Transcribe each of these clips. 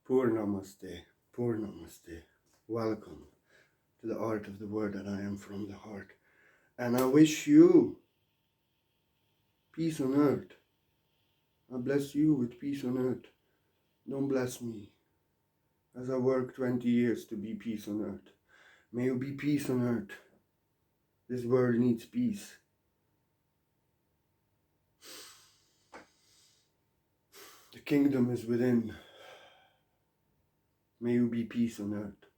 Poor Namaste, poor Namaste. Welcome to the art of the word that I am from the heart. And I wish you peace on earth. I bless you with peace on earth. Don't bless me, as I work 20 years to be peace on earth. May you be peace on earth. This world needs peace. The kingdom is within. May you be peace on earth.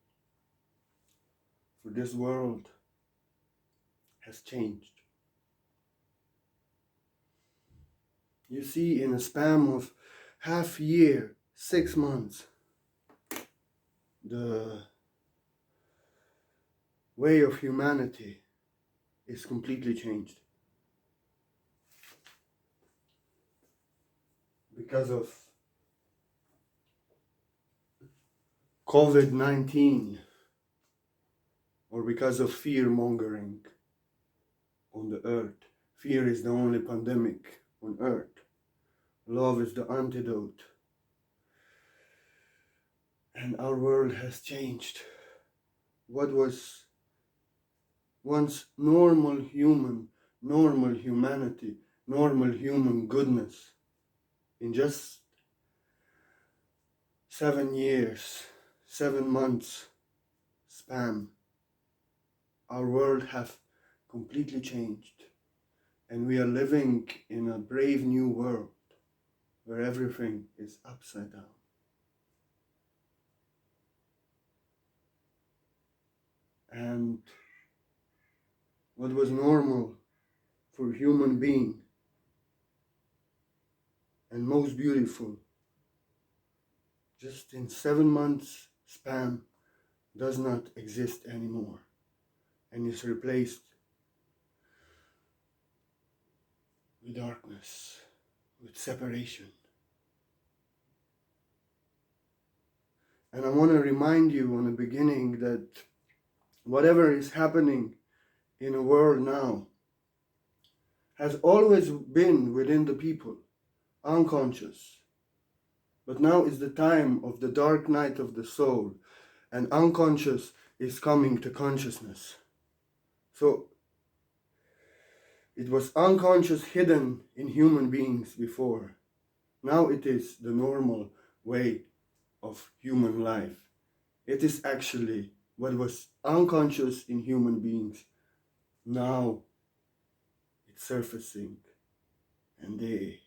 For this world has changed. You see, in a span of half year, 6 months, the way of humanity is completely changed. Because of COVID-19, or because of fear-mongering on the earth. Fear is the only pandemic on earth. Love is the antidote. And our world has changed. What was once normal humanity, normal human goodness, in just 7 years, 7 months span, our world have completely changed. And we are living in a brave new world where everything is upside down. And what was normal for human being and most beautiful, just in 7 months span, does not exist anymore and is replaced with darkness, with separation. And I want to remind you on the beginning that whatever is happening in the world now has always been within the people, unconscious. But now is the time of the dark night of the soul, and unconscious is coming to consciousness. So it was unconscious, hidden in human beings before. Now it is the normal way of human life. It is actually what was unconscious in human beings. Now it's surfacing, and the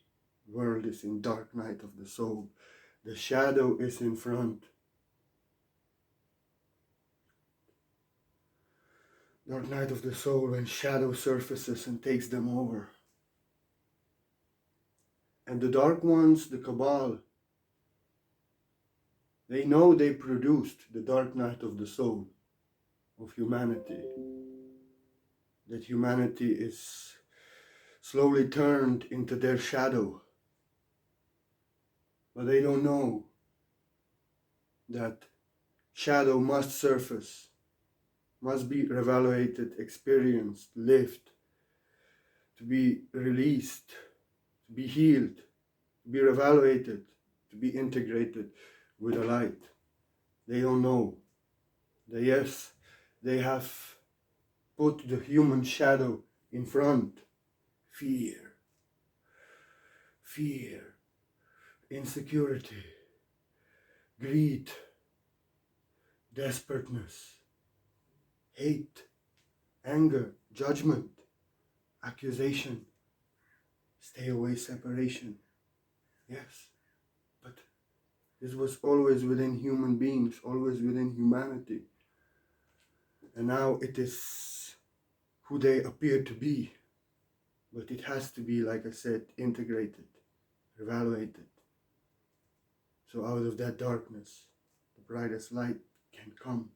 world is in dark night of the soul. The shadow is in front. Dark night of the soul, when shadow surfaces and takes them over. And the dark ones, the cabal, they know they produced the dark night of the soul of humanity. That humanity is slowly turned into their shadow. But they don't know that shadow must surface, must be reevaluated, experienced, lived, to be released, to be healed, to be reevaluated, to be integrated with the light. They don't know. They have put the human shadow in front. Fear, insecurity, greed, desperateness, hate, anger, judgment, accusation, stay away, separation. Yes, but this was always within human beings, always within humanity. And now it is who they appear to be. But it has to be, like I said, integrated, evaluated. So out of that darkness, the brightest light can come,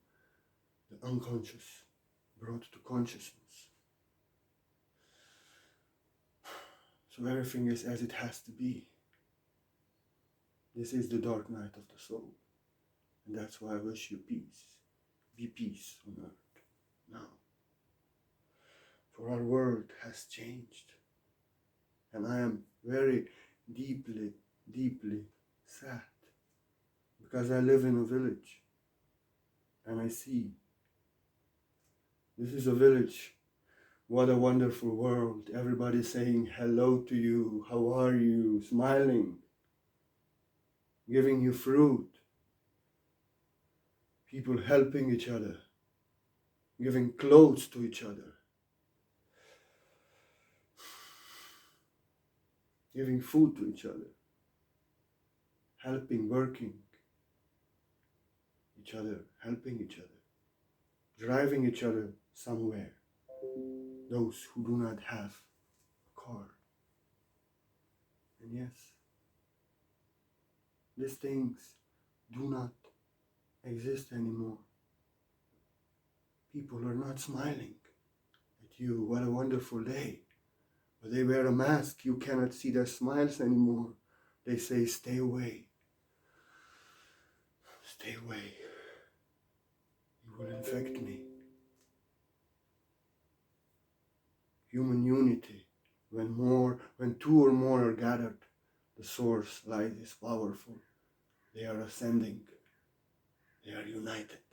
the unconscious brought to consciousness. So everything is as it has to be. This is the dark night of the soul. And that's why I wish you peace. Be peace on earth now. For our world has changed. And I am very deeply sad. because I live in a village and I see this is a village. What a wonderful world. Everybody saying hello to you. How are you? Smiling. Giving you fruit. People helping each other. Giving clothes to each other. Giving food to each other. Helping, working each other. Helping each other. Driving each other somewhere. Those who do not have a car. And yes, these things do not exist anymore. People are not smiling at you. What a wonderful day. But they wear a mask. You cannot see their smiles anymore. They say, stay away. Stay away. You will infect me. Human unity. When two or more are gathered, the source light is powerful. They are ascending. They are united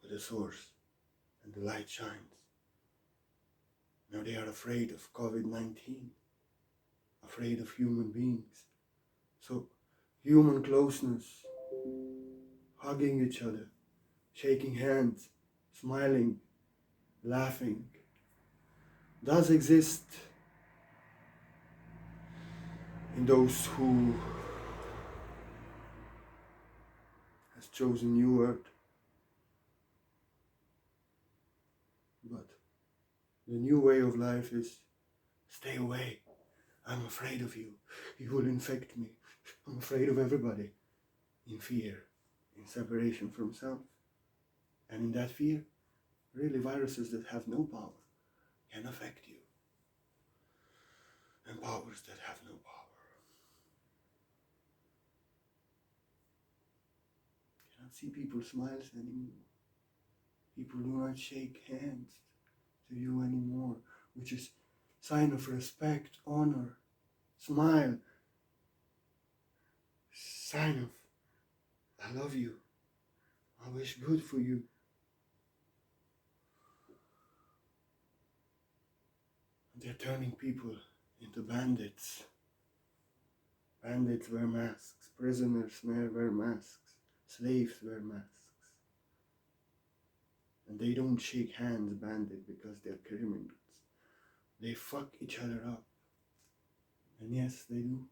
with the source, and the light shines. Now they are afraid of COVID-19, afraid of human beings. So human closeness, hugging each other, shaking hands, smiling, laughing, does exist in those who has chosen new earth. But the new way of life is stay away. I'm afraid of you. You will infect me. I'm afraid of everybody. In fear, in separation from self. And in that fear, really viruses that have no power can affect you. And powers that have no power cannot see people's smiles anymore. People do not shake hands to you anymore, which is sign of respect, honor, smile, sign of I love you, I wish good for you. They're turning people into bandits. Bandits wear masks, prisoners wear masks, slaves wear masks. And they don't shake hands, bandit, because they're criminals. They fuck each other up. And yes, they do.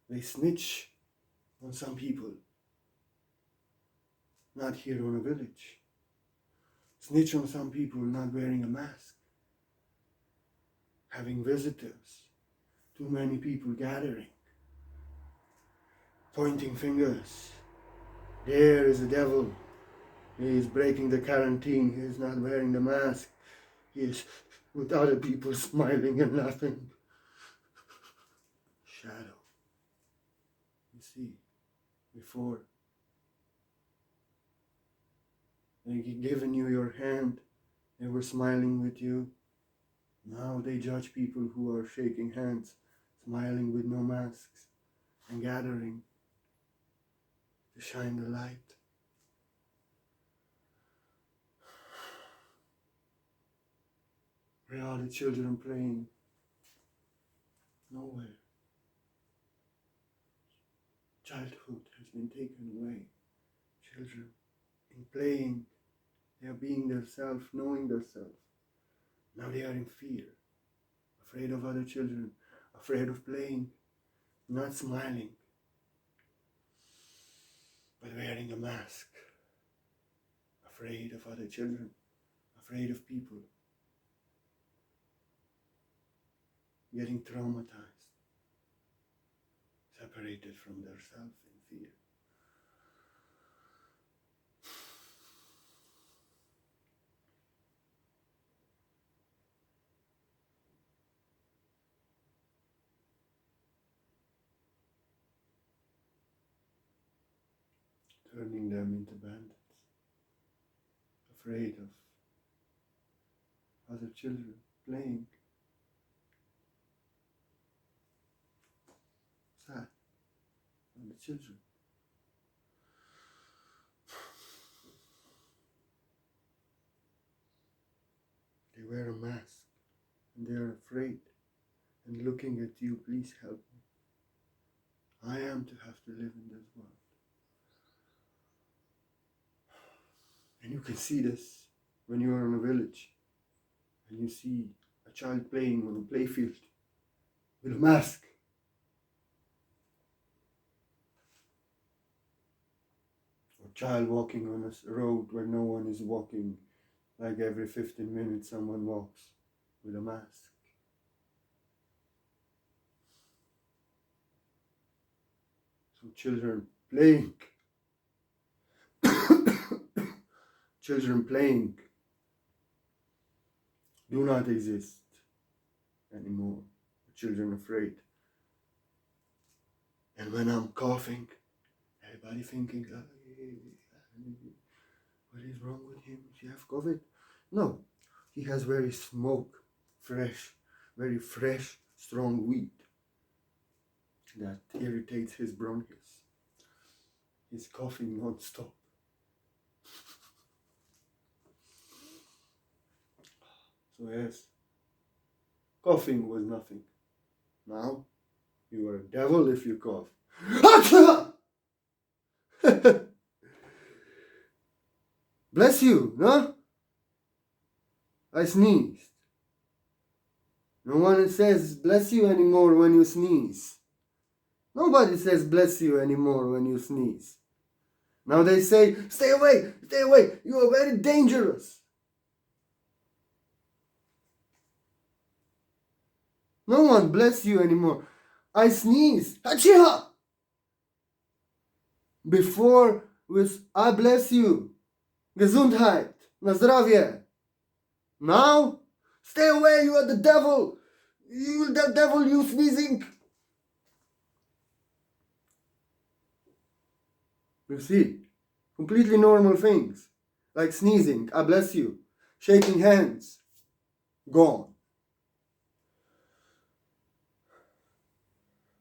They snitch on some people. Not here on a village. Snitch on some people not wearing a mask. Having visitors. Too many people gathering. Pointing fingers. There is the devil. He is breaking the quarantine. He is not wearing the mask. He is with other people smiling and laughing. Shadow. You see, before they given you your hand, they were smiling with you. Now they judge people who are shaking hands, smiling with no masks, and gathering to shine the light. Where are the children playing? Nowhere. Childhood has been taken away. Children, in playing, they are being themselves, knowing themselves. Now they are in fear, afraid of other children, afraid of playing, not smiling, but wearing a mask, afraid of other children, afraid of people, getting traumatized, separated from their self in fear. Turning them into bandits, afraid of other children playing. Sad for the children. mask and they are afraid and looking at you, please help me. I am to have to live in this world. And you can see this when you are in a village and you see a child playing on a playfield with a mask. Or a child walking on a road where no one is walking, like every 15 minutes someone walks with a mask. So children playing. Children playing do not exist anymore. Children afraid. And when I'm coughing, everybody thinking, what is wrong with him? Does he have COVID? No, he has very very fresh, strong weed that irritates his bronchus. He's coughing non-stop. So yes, coughing was nothing. Now, you are a devil if you cough. Bless you, no? I sneezed. No one says bless you anymore when you sneeze. Nobody says bless you anymore when you sneeze. Now they say, stay away, you are very dangerous. No one bless you anymore. I sneeze. Hachiha! Before was I bless you. Gesundheit. Na zdrowie. Now, stay away, you are the devil. You the devil, you sneezing. You see, completely normal things. Like sneezing, I bless you. Shaking hands, gone.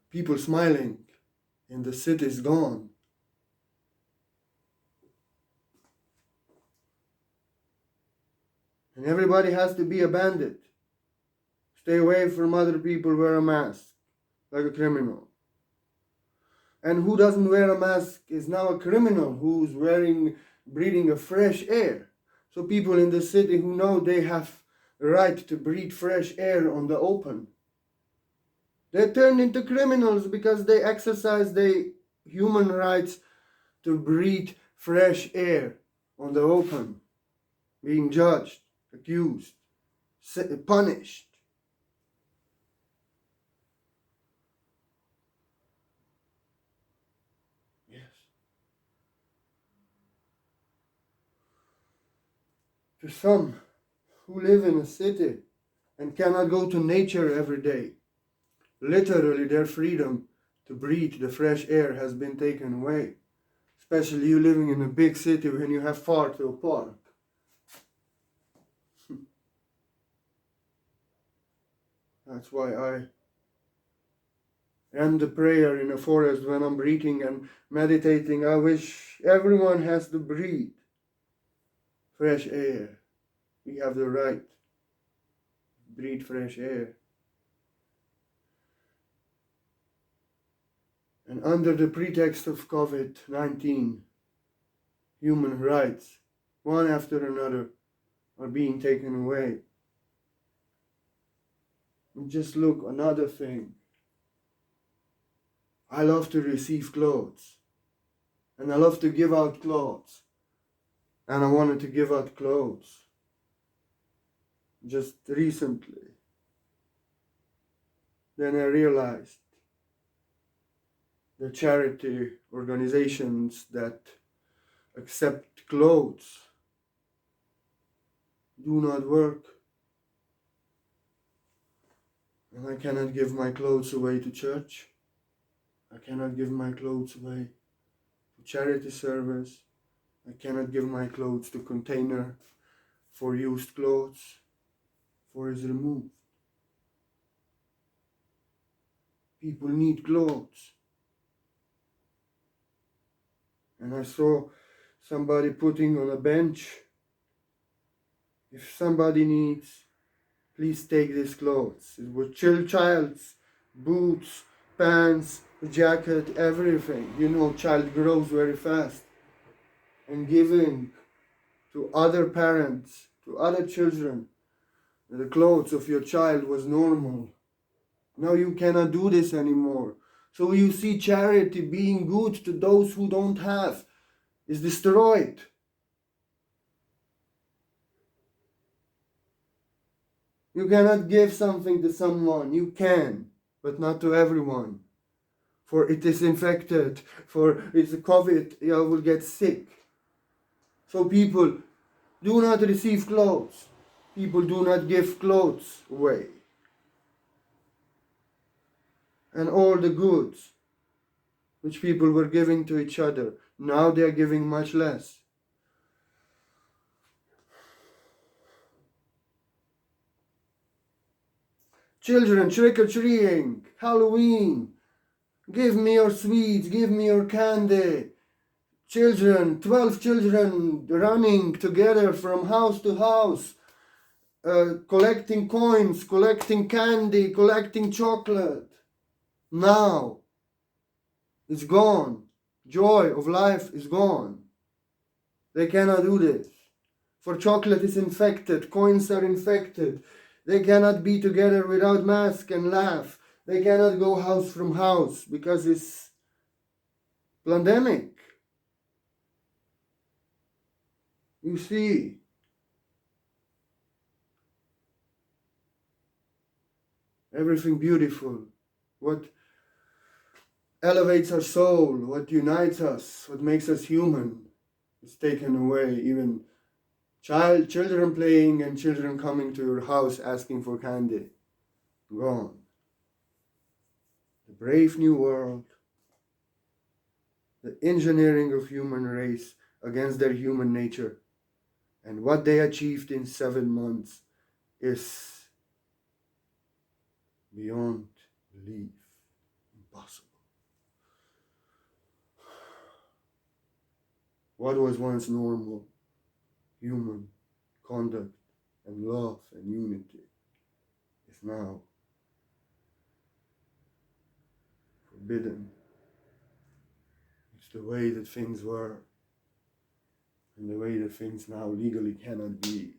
People smiling in the cities, gone. And everybody has to be a bandit. Stay away from other people, wear a mask, like a criminal. And who doesn't wear a mask is now a criminal who's breathing a fresh air. So people in the city who know they have the right to breathe fresh air on the open, they turn into criminals because they exercise their human rights to breathe fresh air on the open, being judged, accused, punished. Yes. To some who live in a city and cannot go to nature every day, literally their freedom to breathe the fresh air has been taken away. Especially you living in a big city when you have far to a park. That's why I end the prayer in a forest when I'm breathing and meditating. I wish everyone has to breathe fresh air. We have the right to breathe fresh air. And under the pretext of COVID-19, human rights, one after another, are being taken away. And just look, another thing. I love to receive clothes. And I love to give out clothes. And I wanted to give out clothes. Just recently. Then I realized the charity organizations that accept clothes do not work. And I cannot give my clothes away to church. I cannot give my clothes away to charity service. I cannot give my clothes to container for used clothes, for is removed. People need clothes. And I saw somebody putting on a bench. If somebody needs please take these clothes. It was child's boots, pants, jacket, everything. Child grows very fast. And giving to other parents, to other children, the clothes of your child was normal. Now you cannot do this anymore. So you see charity being good to those who don't have is destroyed. You cannot give something to someone. You can, but not to everyone. For it is infected. For it's COVID, you will get sick. So people do not receive clothes. People do not give clothes away. And all the goods which people were giving to each other, now they are giving much less. Children, trick-or-treating, Halloween, give me your sweets, give me your candy. Children, 12 children running together from house to house, collecting coins, collecting candy, collecting chocolate. Now, it's gone. Joy of life is gone. They cannot do this. For chocolate is infected, coins are infected. They cannot be together without mask and laugh. They cannot go house from house because it's pandemic. You see, everything beautiful, what elevates our soul, what unites us, what makes us human, is taken away. Even children playing and children coming to your house asking for candy, gone. The brave new world, the engineering of human race against their human nature, and what they achieved in 7 months is beyond belief, impossible. What was once normal, human conduct and love and unity is now forbidden. It's the way that things were, and the way that things now legally cannot be.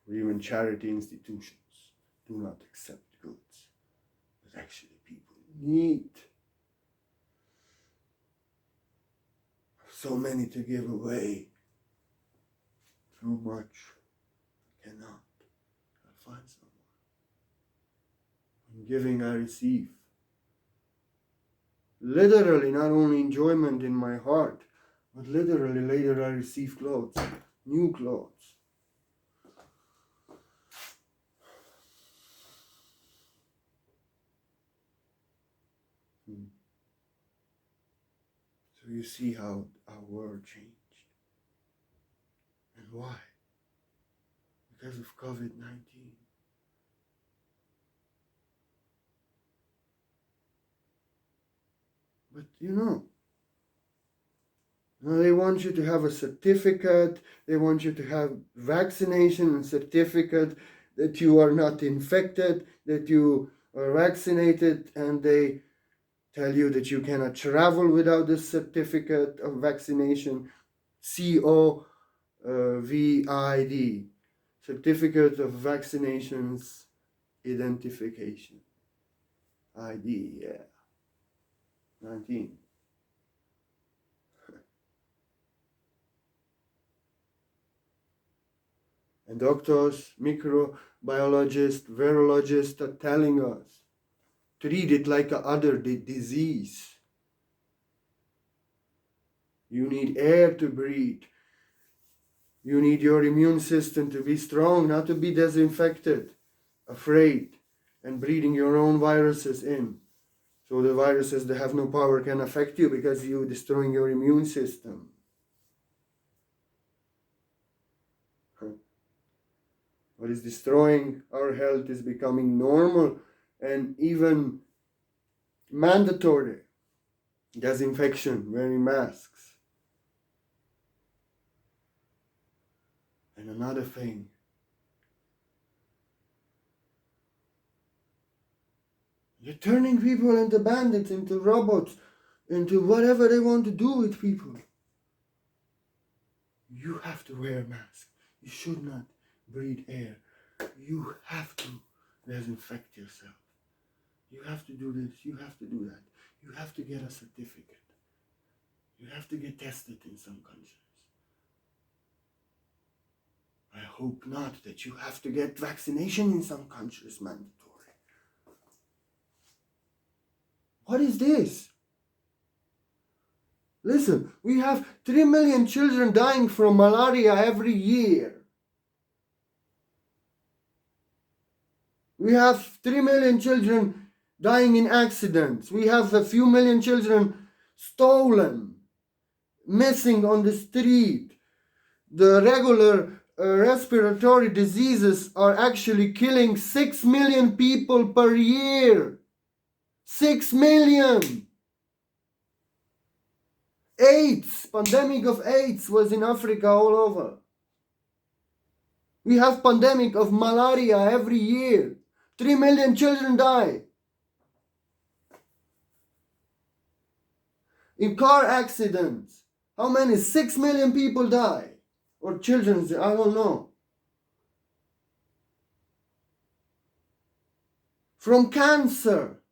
Or even charity institutions do not accept goods that actually people need. So many to give away. Too much. I cannot. I'll find someone. In giving, I receive. Literally, not only enjoyment in my heart, but literally later I receive clothes, new clothes. So you see how our world changed. And why? Because of COVID-19. But they want you to have a certificate, they want you to have vaccination certificate that you are not infected, that you are vaccinated, and they tell you that you cannot travel without this certificate of vaccination, COVID, Certificate of Vaccinations Identification, ID, yeah, 19. And doctors, microbiologists, virologists are telling us, treat it like a other disease. You need air to breathe. You need your immune system to be strong, not to be disinfected, afraid, and breathing your own viruses in. So the viruses that have no power can affect you because you're destroying your immune system. What is destroying our health is becoming normal and even mandatory. Disinfection, wearing masks. And another thing, They're turning people into bandits, into robots, into whatever they want to do with people. You have to wear a mask. You should not breathe air. You have to disinfect yourself. You have to do this. You have to do that. You have to get a certificate. You have to get tested in some countries. I hope not that you have to get vaccination in some countries mandatory. What is this? Listen, we have 3 million children dying from malaria every year. We have 3 million children dying in accidents. We have a few million children stolen, missing on the street. The regular respiratory diseases are actually killing 6 million people per year. 6 million! AIDS, pandemic of AIDS was in Africa all over. We have pandemic of malaria every year. 3 million children die. In car accidents, how many? 6 million people die. Or children, I don't know. From cancer,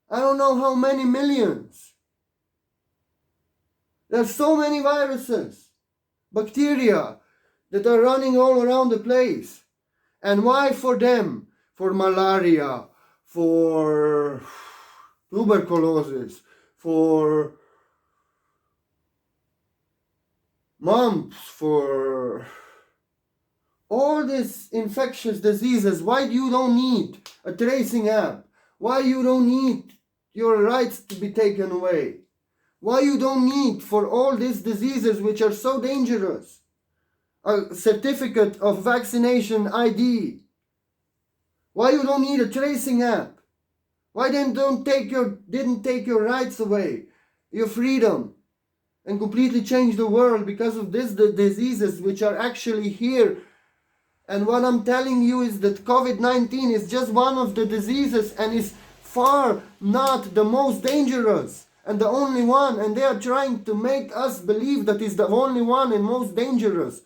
I don't know how many millions. There's so many viruses, bacteria that are running all around the place. And why for them? For malaria, for tuberculosis, for mumps, for all these infectious diseases. Why you don't need a tracing app? Why you don't need your rights to be taken away? Why you don't need for all these diseases which are so dangerous a certificate of vaccination ID? Why you don't need a tracing app? Why then didn't take your rights away, your freedom, and completely change the world because of these diseases which are actually here? And what I'm telling you is that COVID-19 is just one of the diseases and is far not the most dangerous and the only one, and they are trying to make us believe that is the only one and most dangerous.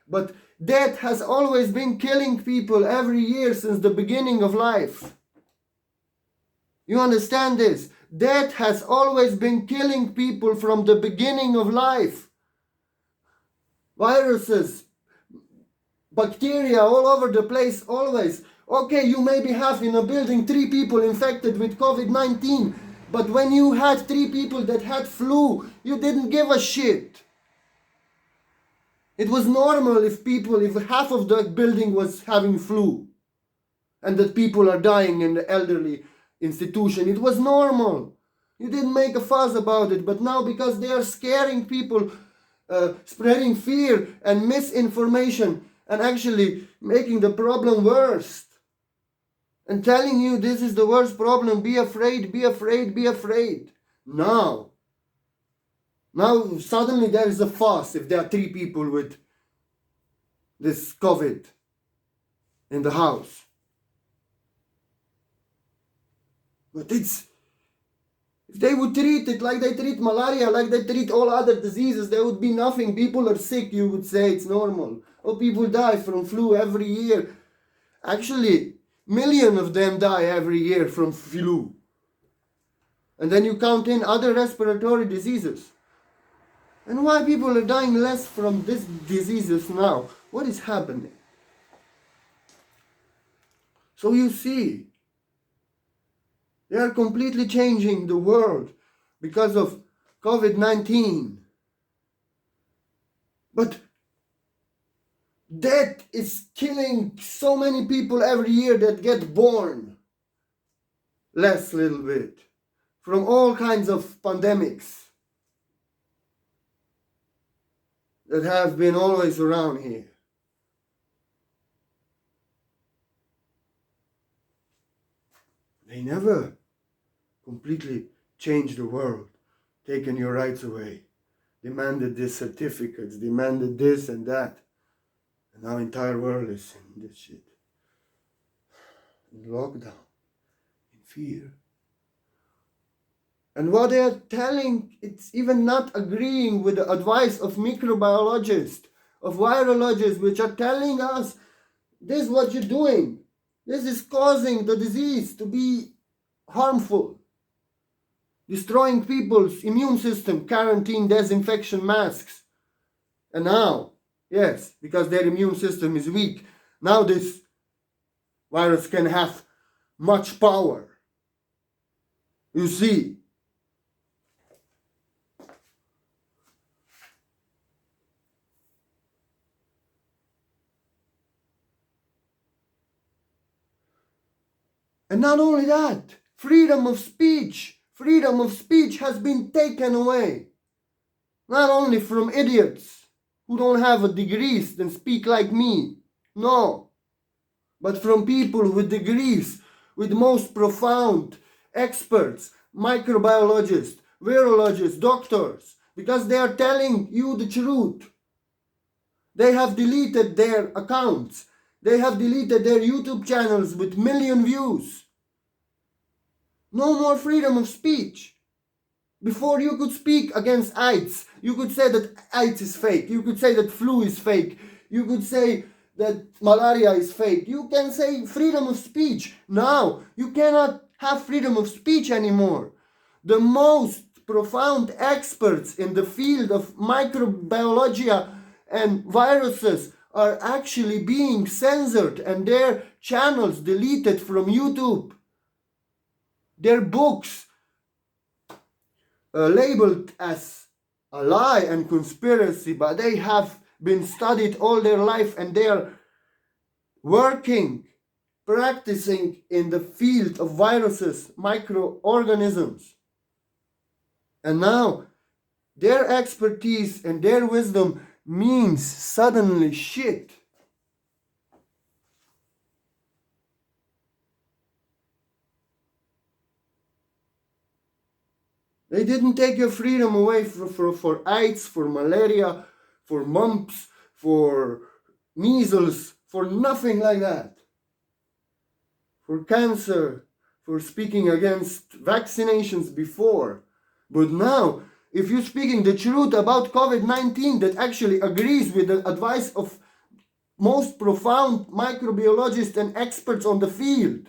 But death has always been killing people every year since the beginning of life. You understand this? Death has always been killing people from the beginning of life. Viruses, bacteria all over the place, always. Okay, you maybe have in a building 3 people infected with COVID-19, but when you had 3 people that had flu, you didn't give a shit. It was normal if half of the building was having flu and that people are dying in the elderly institution. It was normal. You didn't make a fuss about it, but now because they are scaring people, spreading fear and misinformation and actually making the problem worse and telling you this is the worst problem, be afraid, be afraid, be afraid. Now suddenly there is a fuss if there are 3 people with this COVID in the house. But if they would treat it like they treat malaria, like they treat all other diseases, there would be nothing. People are sick, you would say it's normal. Or people die from flu every year. Actually, millions of them die every year from flu. And then you count in other respiratory diseases. And why people are dying less from these diseases now? What is happening? So you see, they are completely changing the world because of COVID-19. But death is killing so many people every year that get born less little bit from all kinds of pandemics that have been always around here. They never completely changed the world, taken your rights away, demanded these certificates, demanded this and that. And now entire world is in this shit. In lockdown, in fear. And what they are telling, it's even not agreeing with the advice of microbiologists, of virologists, which are telling us, this is what you're doing. This is causing the disease to be harmful, destroying people's immune system, quarantine, disinfection, masks. And now, yes, because their immune system is weak, now this virus can have much power. You see. And not only that, freedom of speech has been taken away. Not only from idiots who don't have degrees and speak like me, no, but from people with degrees, with most profound experts, microbiologists, virologists, doctors, because they are telling you the truth. They have deleted their accounts. They have deleted their YouTube channels with million views. No more freedom of speech. Before you could speak against AIDS. You could say that AIDS is fake. You could say that flu is fake. You could say that malaria is fake. You can say freedom of speech. Now, you cannot have freedom of speech anymore. The most profound experts in the field of microbiology and viruses are actually being censored and their channels deleted from YouTube. Their books labeled as a lie and conspiracy, but they have been studied all their life and they are working, practicing in the field of viruses, microorganisms. And now their expertise and their wisdom means suddenly shit. They didn't take your freedom away for AIDS, for malaria, for mumps, for measles, for nothing like that. For cancer, for speaking against vaccinations before. But now, if you're speaking the truth about COVID-19 that actually agrees with the advice of most profound microbiologists and experts on the field,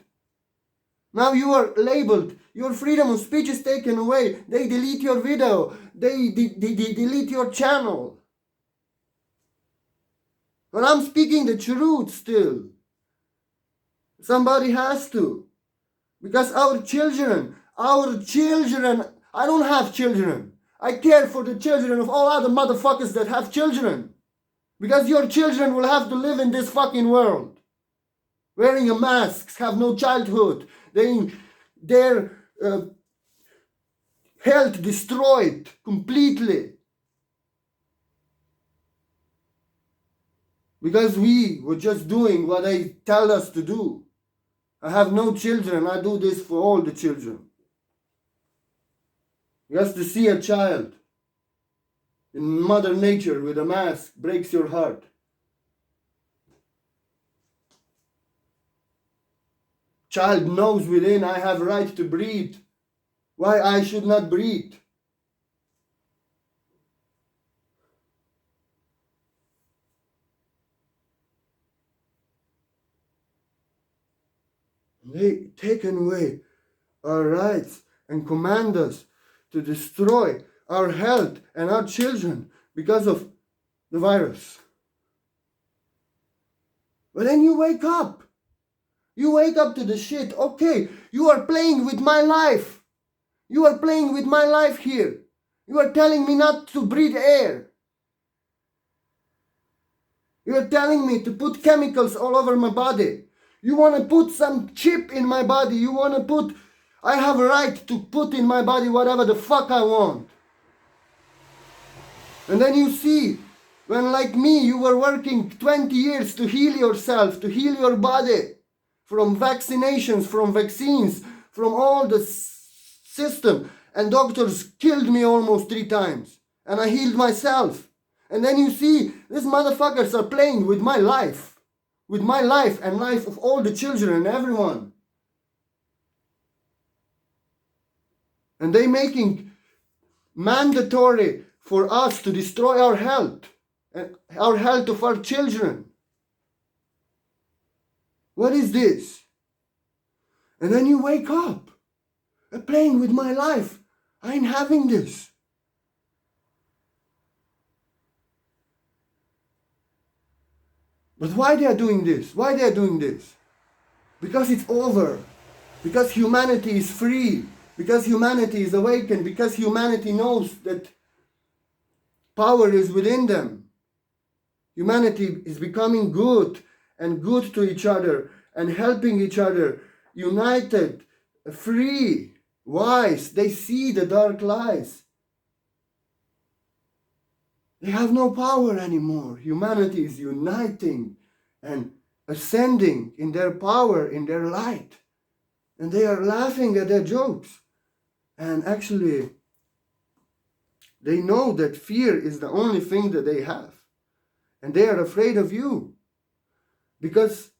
now you are labeled. Your freedom of speech is taken away. They delete your video. They delete your channel. But I'm speaking the truth still. Somebody has to. Because our children, I don't have children. I care for the children of all other motherfuckers that have children. Because your children will have to live in this fucking world. Wearing a mask, have no childhood. Their health destroyed completely. Because we were just doing what they tell us to do. I have no children. I do this for all the children. Just to see a child in Mother Nature with a mask breaks your heart. Child knows within, I have right to breathe. Why I should not breathe? They taken away our rights and command us to destroy our health and our children because of the virus. But then you wake up. You wake up to the shit. Okay, you are playing with my life. You are playing with my life here. You are telling me not to breathe air. You are telling me to put chemicals all over my body. You want to put some chip in my body. You want to put... I have a right to put in my body whatever the fuck I want. And then you see, when like me, you were working 20 years to heal yourself, to heal your body. From vaccinations, from vaccines, from all the system. And doctors killed me almost 3 times. And I healed myself. And then you see, these motherfuckers are playing with my life. With my life and life of all the children and everyone. And they making mandatory for us to destroy our health and our health of our children. What is this? And then you wake up, playing with my life. I ain't having this. But why they are doing this? Why they are doing this? Because it's over. Because humanity is free. Because humanity is awakened. Because humanity knows that power is within them. Humanity is becoming good and good to each other and helping each other, united, free, wise. They see the dark lies. They have no power anymore. Humanity is uniting and ascending in their power, in their light. And they are laughing at their jokes. And actually, they know that fear is the only thing that they have. And they are afraid of you. Because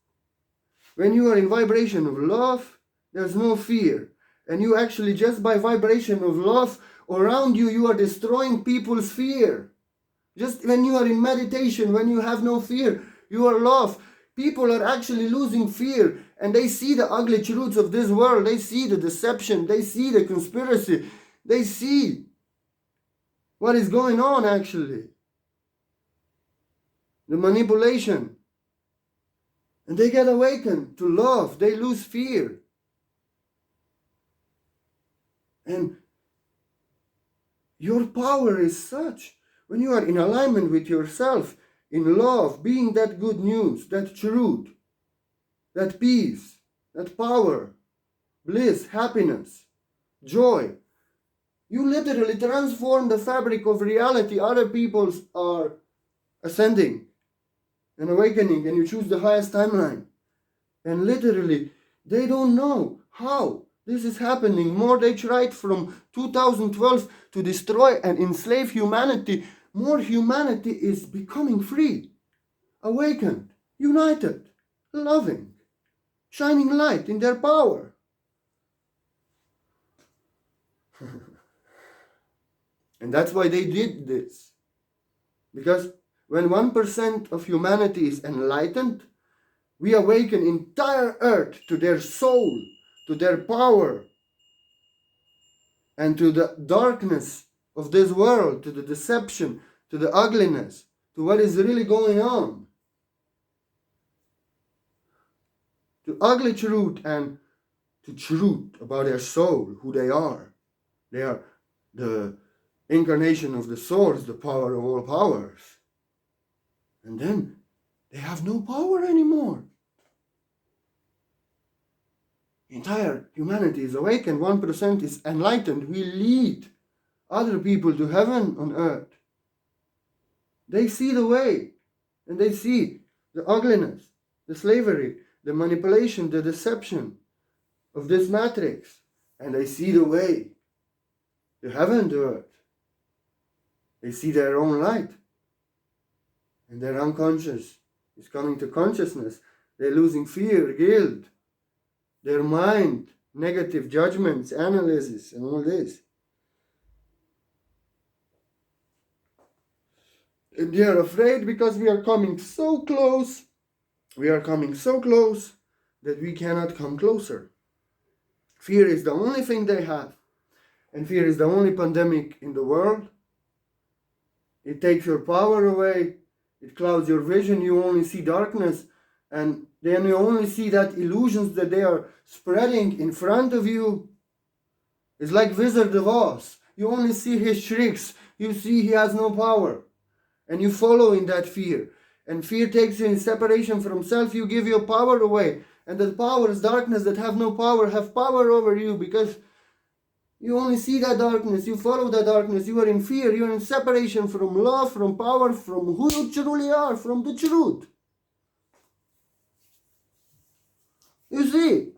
when you are in vibration of love, there's no fear. And you actually, just by vibration of love around you, you are destroying people's fear. Just when you are in meditation, when you have no fear, you are love. People are actually losing fear, and they see the ugly truths of this world. They see the deception. They see the conspiracy. They see what is going on actually. The manipulation. And they get awakened to love. They lose fear. And your power is such. When you are in alignment with yourself, in love, being that good news, that truth, that peace, that power, bliss, happiness, joy, you literally transform the fabric of reality. Other people are ascending and awakening, and you choose the highest timeline. And literally, they don't know how this is happening. More they tried from 2012 to destroy and enslave humanity, more humanity is becoming free, awakened, united, loving, shining light in their power. And that's why they did this. Because when 1% of humanity is enlightened, we awaken entire earth to their soul, to their power, and to the darkness of this world, to the deception, to the ugliness, to what is really going on. To ugly truth and to truth about their soul, who they are. They are the incarnation of the source, the power of all powers. And then they have no power anymore. Entire humanity is awakened, 1% is enlightened. We lead other people to heaven on earth. They see the way, and they see the ugliness, the slavery, the manipulation, the deception of this matrix, and they see the way to heaven, to earth. They see their own light, and their unconscious is coming to consciousness. They're losing fear, guilt, their mind, negative judgments, analysis, and all this. And they are afraid because we are coming so close. We are coming so close that we cannot come closer. Fear is the only thing they have. And fear is the only pandemic in the world. It takes your power away. It clouds your vision. You only see darkness. And then you only see that illusions that they are spreading in front of you. It's like Wizard of Oz. You only see his tricks. You see he has no power. And you follow in that fear. And fear takes you in separation from self. You give your power away. And the powers, darkness that have no power, have power over you because you only see that darkness. You follow that darkness. You are in fear. You are in separation from love, from power, from who you truly are, from the truth. You see?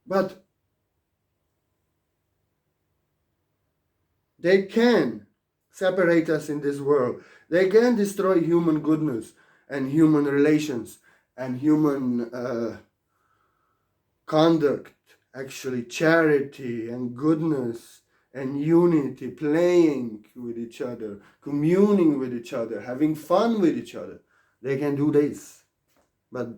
But they can separate us in this world. They can destroy human goodness. and human relations and human conduct, actually charity and goodness and unity, playing with each other, communing with each other, having fun with each other. They can do this, but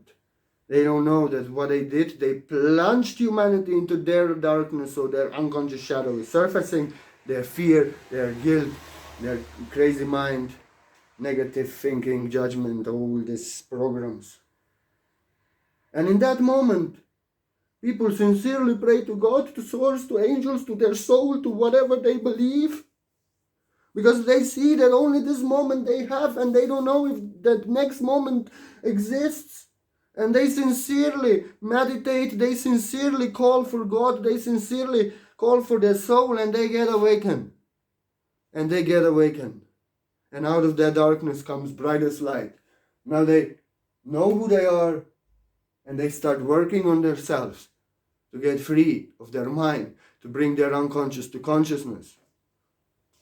they don't know that what they did, they plunged humanity into their darkness, so their unconscious shadow is surfacing, their fear, their guilt, their crazy mind, negative thinking, judgment, all these programs. And in that moment, people sincerely pray to God, to source, to angels, to their soul, to whatever they believe, because they see that only this moment they have, and they don't know if that next moment exists. And they sincerely meditate, they sincerely call for God, they sincerely call for their soul, and they get awakened. And they get awakened. And out of that darkness comes brightest light. Now they know who they are, and they start working on themselves to get free of their mind, to bring their unconscious to consciousness.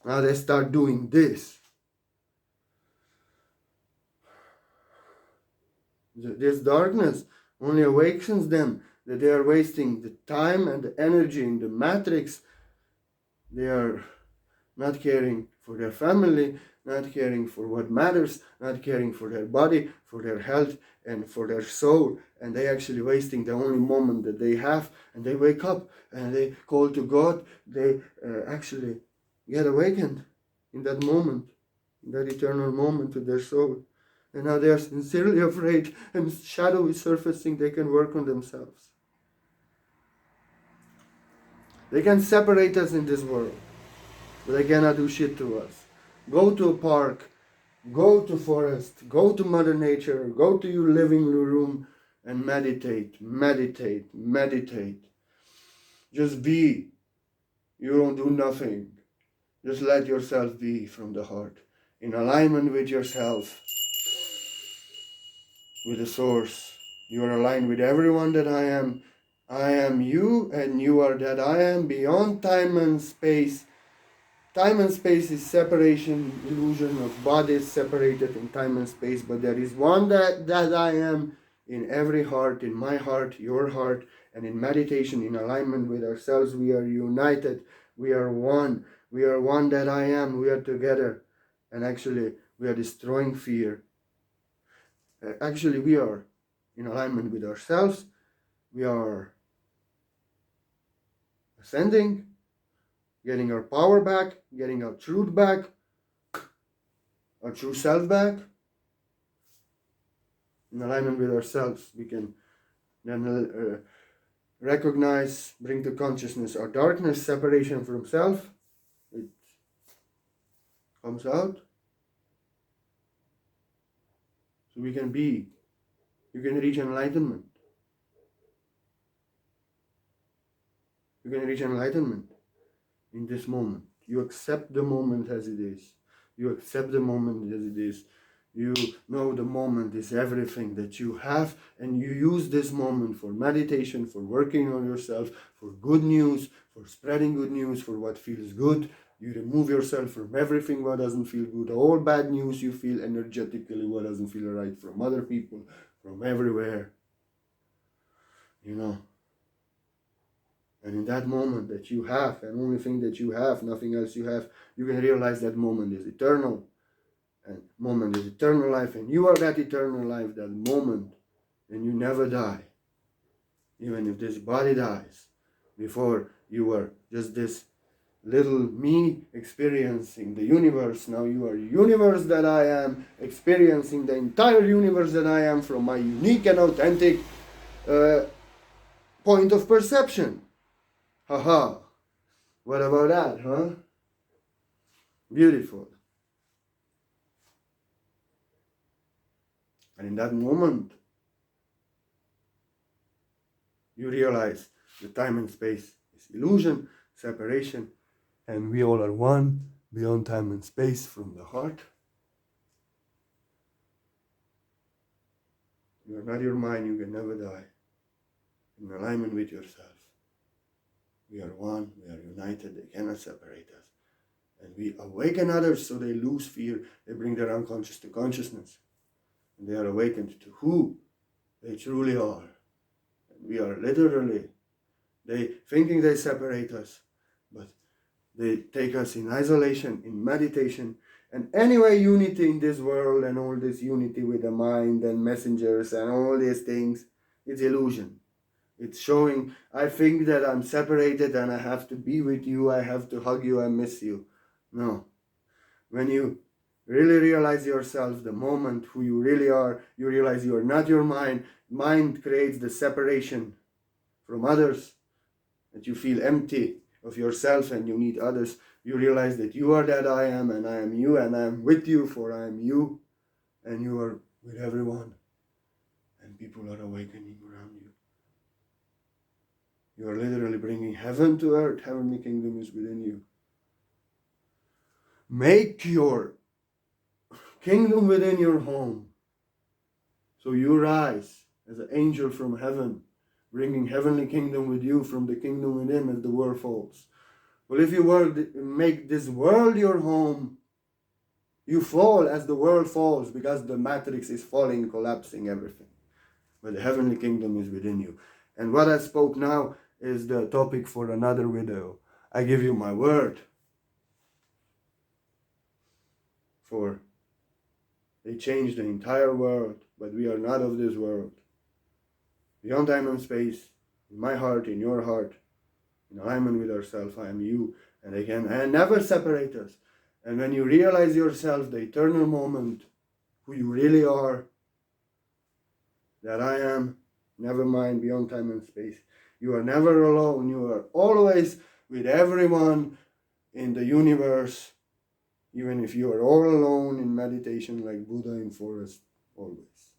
Now they start doing this. This darkness only awakens them that they are wasting the time and the energy in the matrix. They are not caring for their family, not caring for what matters, not caring for their body, for their health, and for their soul. And they actually wasting the only moment that they have. And they wake up and they call to God. They actually get awakened in that moment, in that eternal moment to their soul. And now they are sincerely afraid, and shadow is surfacing. They can work on themselves. They can separate us in this world, but they cannot do shit to us. Go to a park, go to forest, go to Mother Nature, go to your living room and meditate, meditate, meditate. Just be. You don't do nothing. Just let yourself be from the heart, in alignment with yourself, with the source. You are aligned with everyone that I am. I am you, and you are that I am, beyond time and space. Time and space is separation, illusion of bodies separated in time and space, but there is one that I am in every heart, in my heart, your heart, and in meditation, in alignment with ourselves. We are united. We are one. We are one that I am. We are together. And actually, we are destroying fear. Actually, we are in alignment with ourselves. We are ascending, getting our power back, getting our truth back, our true self back. In alignment with ourselves, we can then recognize, bring to consciousness our darkness, separation from self. It comes out. So we can be, you can reach enlightenment. You can reach enlightenment in this moment. You accept the moment as it is. You accept the moment as it is. You know the moment is everything that you have, and you use this moment for meditation, for working on yourself, for good news, for spreading good news, for what feels good. You remove yourself from everything what doesn't feel good. All bad news you feel energetically, what doesn't feel right, from other people, from everywhere. You know. And in that moment that you have, and only thing that you have, nothing else you have, you can realize that moment is eternal. And moment is eternal life, and you are that eternal life, that moment, and you never die. Even if this body dies, before you were just this little me experiencing the universe, now you are universe that I am, experiencing the entire universe that I am from my unique and authentic point of perception. Haha. What about that, huh? Beautiful. And in that moment, you realize the time and space is illusion, separation, and we all are one, beyond time and space, from the heart. You are not your mind, you can never die. In alignment with yourself. We are one, we are united, they cannot separate us. And we awaken others so they lose fear, they bring their unconscious to consciousness. And they are awakened to who they truly are. And we are literally, they thinking they separate us, but they take us in isolation, in meditation, and anyway unity in this world and all this unity with the mind and messengers and all these things, it's illusion. It's showing, I think that I'm separated and I have to be with you, I have to hug you, I miss you. No. When you really realize yourself, the moment who you really are, you realize you are not your mind. Mind creates the separation from others, that you feel empty of yourself and you need others. You realize that you are that I am and I am you and I am with you for I am you and you are with everyone and people are awakening around you. You are literally bringing heaven to earth. Heavenly kingdom is within you. Make your kingdom within your home. So you rise as an angel from heaven, bringing heavenly kingdom with you from the kingdom within as the world falls. Well, if you make this world your home, you fall as the world falls because the matrix is falling, collapsing everything. But the heavenly kingdom is within you. And what I spoke now is the topic for another video. I give you my word. For they changed the entire world, but we are not of this world. Beyond time and space, in my heart, in your heart, in alignment with ourselves, I am you, and they can never separate us. And when you realize yourself, the eternal moment, who you really are, that I am, never mind, beyond time and space. You are never alone. You are always with everyone in the universe, even if you are all alone in meditation like Buddha in forest, always.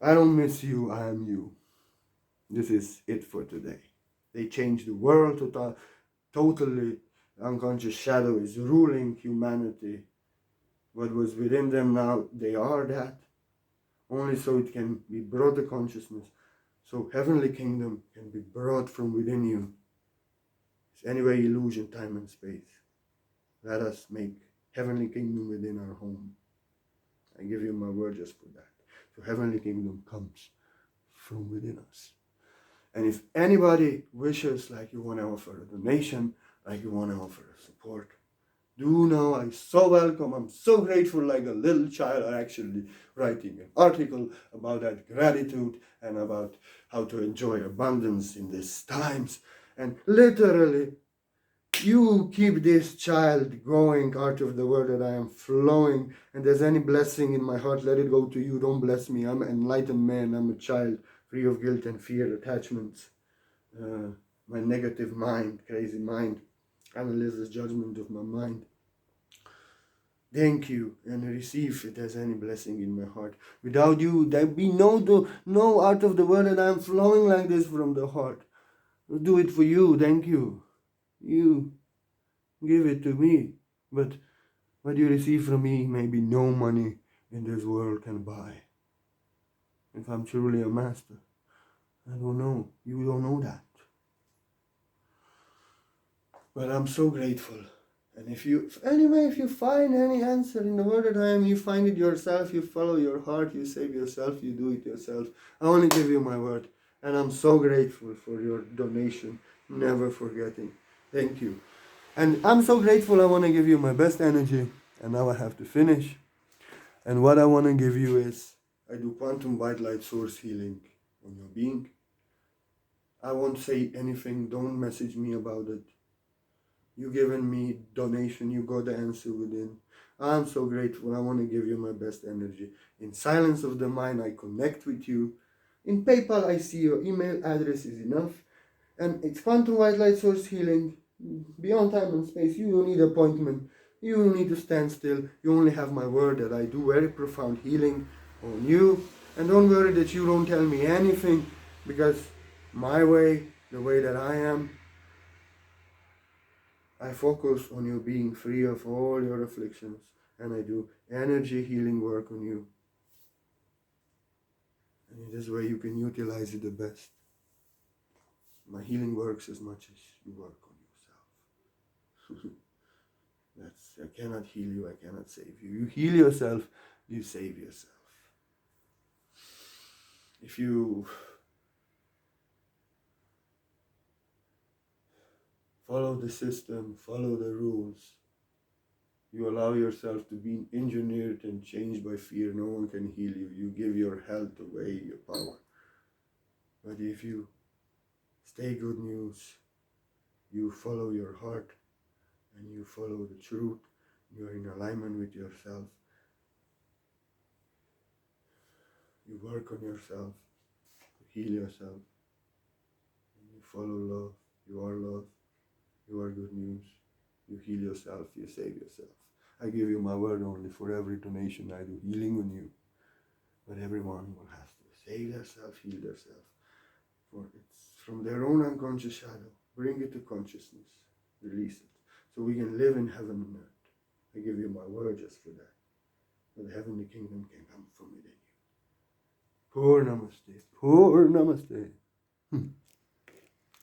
I don't miss you, I am you. This is it for today. They changed the world totally. Unconscious shadow is ruling humanity. What was within them now, they are that. Only so it can be brought to consciousness. So heavenly kingdom can be brought from within you. It's anyway illusion, time and space. Let us make heavenly kingdom within our home. I give you my word just for that. So heavenly kingdom comes from within us. And if anybody wishes, like you want to offer a donation, like you want to offer a support, do now. I'm so welcome. I'm so grateful, like a little child, actually writing an article about that gratitude and about how to enjoy abundance in these times. And literally, you keep this child going out of the word that I am flowing. And there's any blessing in my heart, let it go to you. Don't bless me. I'm an enlightened man. I'm a child free of guilt and fear, attachments. My negative mind, crazy mind, analysis, judgment of my mind. Thank you, and receive it as any blessing in my heart. Without you, there be no out of the word that I am flowing like this from the heart. I'll do it for you. Thank you. You give it to me, but what you receive from me, maybe no money in this world can buy. If I'm truly a master, I don't know. You don't know that. But I'm so grateful. And if you find any answer in the word that I am, you find it yourself, you follow your heart, you save yourself, you do it yourself. I want to give you my word. And I'm so grateful for your donation. Never forgetting. Thank you. And I'm so grateful. I want to give you my best energy. And now I have to finish. And what I want to give you is, I do quantum white light source healing on your being. I won't say anything. Don't message me about it. You given me donation, you got the answer within. I'm so grateful. I want to give you my best energy. In silence of the mind, I connect with you. In PayPal, I see your email address is enough. And it's quantum white light source healing. Beyond time and space, you don't need appointment. You don't need to stand still. You only have my word that I do very profound healing on you. And don't worry that you don't tell me anything, because my way, the way that I am, I focus on you being free of all your afflictions, and I do energy healing work on you. And in this way you can utilize it the best. My healing works as much as you work on yourself. I cannot heal you, I cannot save you. You heal yourself, you save yourself. if you follow the system, follow the rules, you allow yourself to be engineered and changed by fear, no one can heal you. You give your health away, your power. But if you stay good news, you follow your heart and you follow the truth, you're in alignment with yourself, you work on yourself to heal yourself, and you follow love, you are love, you are good news, you heal yourself, you save yourself. I give you my word only for every donation I do, healing on you. But everyone will have to save themselves, heal themselves. For it's from their own unconscious shadow. Bring it to consciousness. Release it. So we can live in heaven on earth. I give you my word just for that. That the heavenly kingdom can come from within you. Poor namaste. Poor namaste.